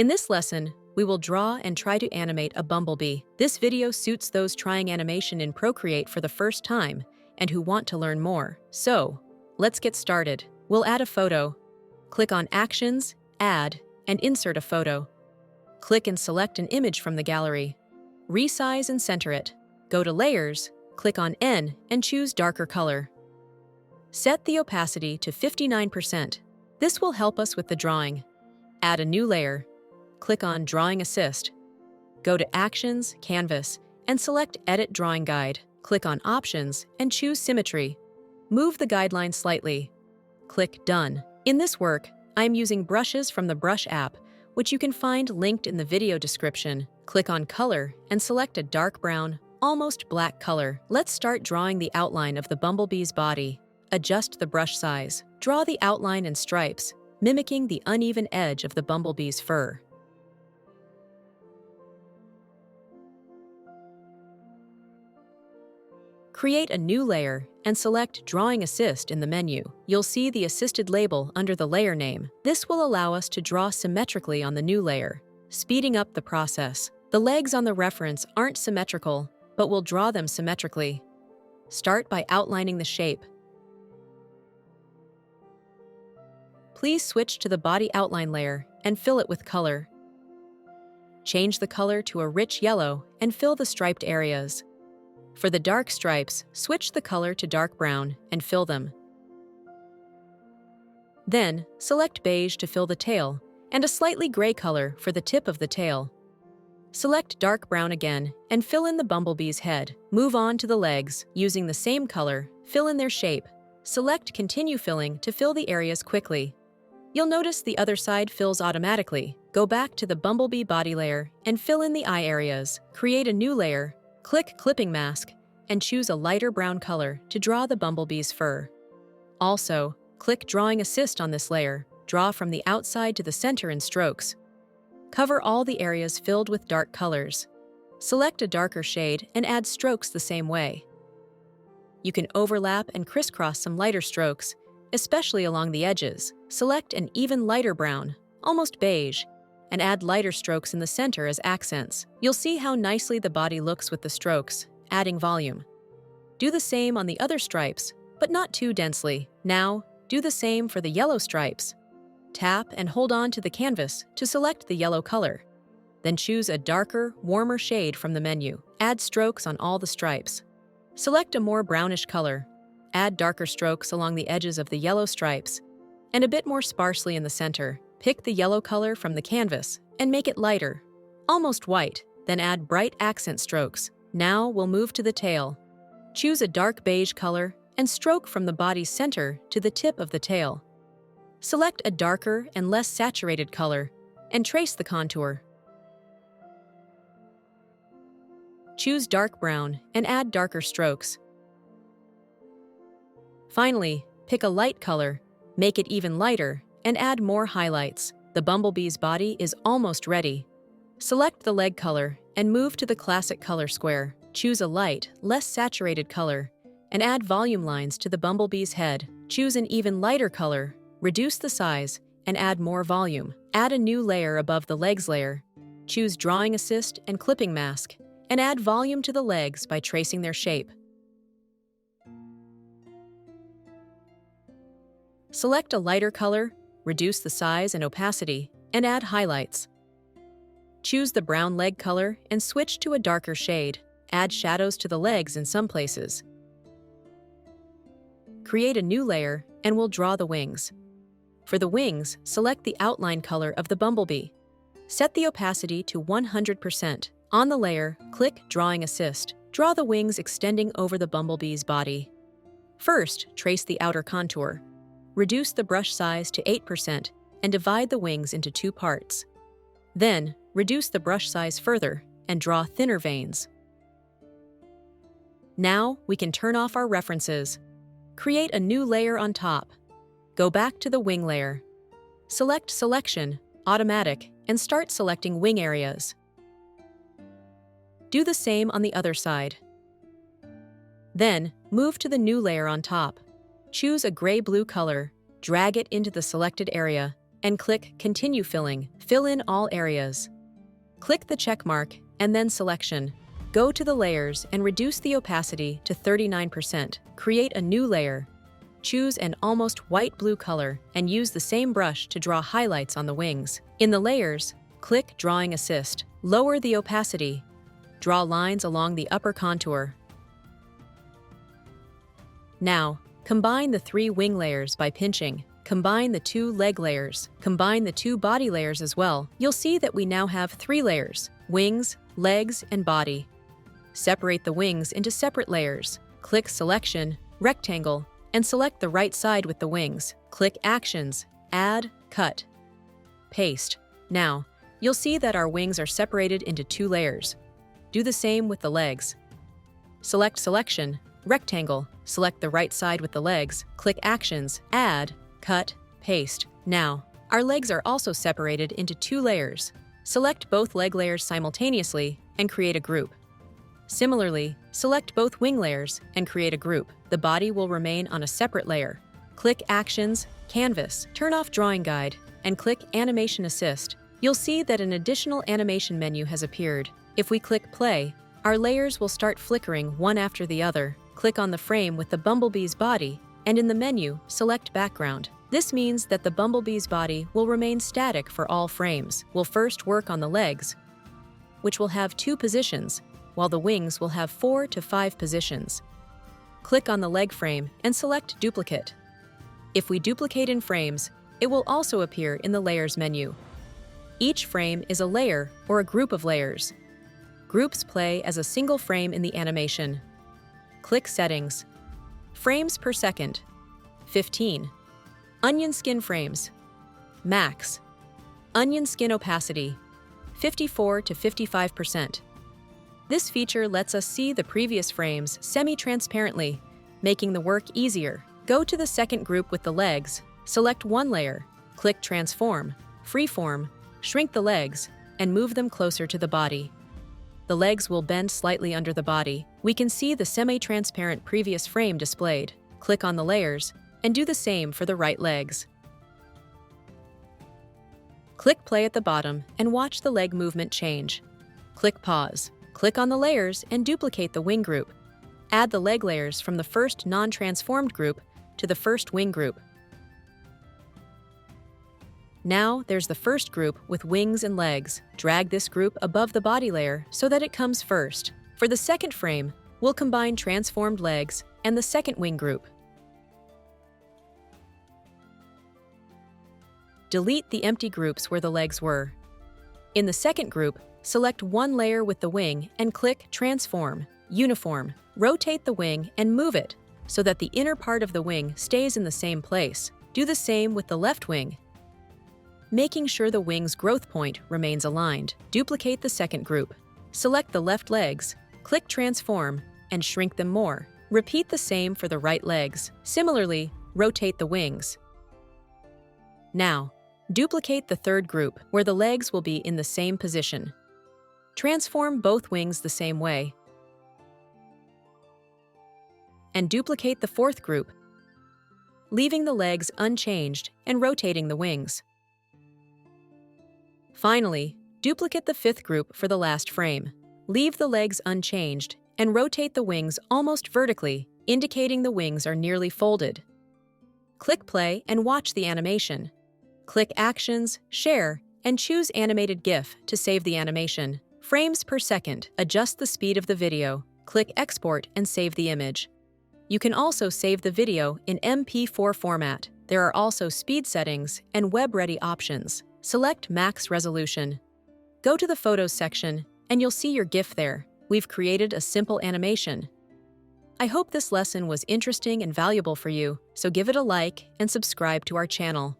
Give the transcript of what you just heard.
In this lesson, we will draw and try to animate a bumblebee. This video suits those trying animation in Procreate for the first time and who want to learn more. So, let's get started. We'll add a photo. Click on Actions, Add, and insert a photo. Click and select an image from the gallery. Resize and center it. Go to Layers, click on N, and choose Darker Color. Set the opacity to 59%. This will help us with the drawing. Add a new layer. Click on Drawing Assist. Go to Actions, Canvas, and select Edit Drawing Guide. Click on Options and choose Symmetry. Move the guideline slightly. Click Done. In this work, I am using brushes from the Brush app, which you can find linked in the video description. Click on Color and select a dark brown, almost black color. Let's start drawing the outline of the bumblebee's body. Adjust the brush size. Draw the outline and stripes, mimicking the uneven edge of the bumblebee's fur. Create a new layer and select Drawing Assist in the menu. You'll see the assisted label under the layer name. This will allow us to draw symmetrically on the new layer, speeding up the process. The legs on the reference aren't symmetrical, but we'll draw them symmetrically. Start by outlining the shape. Please switch to the body outline layer and fill it with color. Change the color to a rich yellow and fill the striped areas. For the dark stripes, switch the color to dark brown and fill them. Then, select beige to fill the tail and a slightly gray color for the tip of the tail. Select dark brown again and fill in the bumblebee's head. Move on to the legs. Using the same color, fill in their shape. Select Continue Filling to fill the areas quickly. You'll notice the other side fills automatically. Go back to the bumblebee body layer and fill in the eye areas. Create a new layer. Click Clipping Mask and choose a lighter brown color to draw the bumblebee's fur. Also, click Drawing Assist on this layer. Draw from the outside to the center in strokes. Cover all the areas filled with dark colors. Select a darker shade and add strokes the same way. You can overlap and crisscross some lighter strokes, especially along the edges. Select an even lighter brown, almost beige, and add lighter strokes in the center as accents. You'll see how nicely the body looks with the strokes, adding volume. Do the same on the other stripes, but not too densely. Now, do the same for the yellow stripes. Tap and hold on to the canvas to select the yellow color. Then choose a darker, warmer shade from the menu. Add strokes on all the stripes. Select a more brownish color. Add darker strokes along the edges of the yellow stripes, and a bit more sparsely in the center. Pick the yellow color from the canvas and make it lighter, almost white, then add bright accent strokes. Now we'll move to the tail. Choose a dark beige color and stroke from the body's center to the tip of the tail. Select a darker and less saturated color and trace the contour. Choose dark brown and add darker strokes. Finally, pick a light color, make it even lighter, and add more highlights. The bumblebee's body is almost ready. Select the leg color and move to the classic color square. Choose a light, less saturated color, and add volume lines to the bumblebee's head. Choose an even lighter color, reduce the size, and add more volume. Add a new layer above the legs layer. Choose Drawing Assist and Clipping Mask, and add volume to the legs by tracing their shape. Select a lighter color, reduce the size and opacity, and add highlights. Choose the brown leg color and switch to a darker shade. Add shadows to the legs in some places. Create a new layer and we'll draw the wings. For the wings, select the outline color of the bumblebee. Set the opacity to 100%. On the layer, click Drawing Assist. Draw the wings extending over the bumblebee's body. First, trace the outer contour. Reduce the brush size to 8% and divide the wings into two parts. Then, reduce the brush size further and draw thinner veins. Now, we can turn off our references. Create a new layer on top. Go back to the wing layer. Select Selection, Automatic, and start selecting wing areas. Do the same on the other side. Then, move to the new layer on top. Choose a gray-blue color, drag it into the selected area, and click Continue Filling. Fill in all areas. Click the check mark and then Selection. Go to the layers and reduce the opacity to 39%. Create a new layer. Choose an almost white-blue color and use the same brush to draw highlights on the wings. In the layers, click Drawing Assist. Lower the opacity. Draw lines along the upper contour. Now, combine the 3 wing layers by pinching. Combine the 2 leg layers. Combine the 2 body layers as well. You'll see that we now have 3 layers: wings, legs, and body. Separate the wings into separate layers. Click Selection, Rectangle, and select the right side with the wings. Click Actions, Add, Cut, Paste. Now, you'll see that our wings are separated into 2 layers. Do the same with the legs. Select Selection, Rectangle, select the right side with the legs, click Actions, Add, Cut, Paste. Now, our legs are also separated into 2 layers. Select both leg layers simultaneously and create a group. Similarly, select both wing layers and create a group. The body will remain on a separate layer. Click Actions, Canvas, turn off Drawing Guide, and click Animation Assist. You'll see that an additional animation menu has appeared. If we click Play, our layers will start flickering one after the other. Click on the frame with the bumblebee's body, and in the menu, select Background. This means that the bumblebee's body will remain static for all frames. We'll first work on the legs, which will have 2 positions, while the wings will have 4 to 5 positions. Click on the leg frame and select Duplicate. If we duplicate in frames, it will also appear in the Layers menu. Each frame is a layer or a group of layers. Groups play as a single frame in the animation. Click Settings. Frames per second, 15. Onion skin frames, max. Onion skin opacity, 54 to 55%. This feature lets us see the previous frames semi-transparently, making the work easier. Go to the second group with the legs, select one layer, click Transform, Freeform, shrink the legs, and move them closer to the body. The legs will bend slightly under the body. We can see the semi-transparent previous frame displayed. Click on the layers, and do the same for the right legs. Click Play at the bottom and watch the leg movement change. Click Pause. Click on the layers and duplicate the wing group. Add the leg layers from the first non-transformed group to the first wing group. Now there's the first group with wings and legs. Drag this group above the body layer so that it comes first. For the second frame, we'll combine transformed legs and the second wing group. Delete the empty groups where the legs were. In the second group, select one layer with the wing and click Transform, Uniform. Rotate the wing and move it so that the inner part of the wing stays in the same place. Do the same with the left wing, making sure the wing's growth point remains aligned. Duplicate the second group. Select the left legs, click Transform, and shrink them more. Repeat the same for the right legs. Similarly, rotate the wings. Now, duplicate the third group, where the legs will be in the same position. Transform both wings the same way. And duplicate the fourth group, leaving the legs unchanged and rotating the wings. Finally, duplicate the fifth group for the last frame. Leave the legs unchanged and rotate the wings almost vertically, indicating the wings are nearly folded. Click Play and watch the animation. Click Actions, Share, and choose Animated GIF to save the animation. Frames per second. Adjust the speed of the video. Click Export and save the image. You can also save the video in MP4 format. There are also speed settings and web-ready options. Select Max Resolution. Go to the Photos section, and you'll see your GIF there. We've created a simple animation. I hope this lesson was interesting and valuable for you, so give it a like and subscribe to our channel.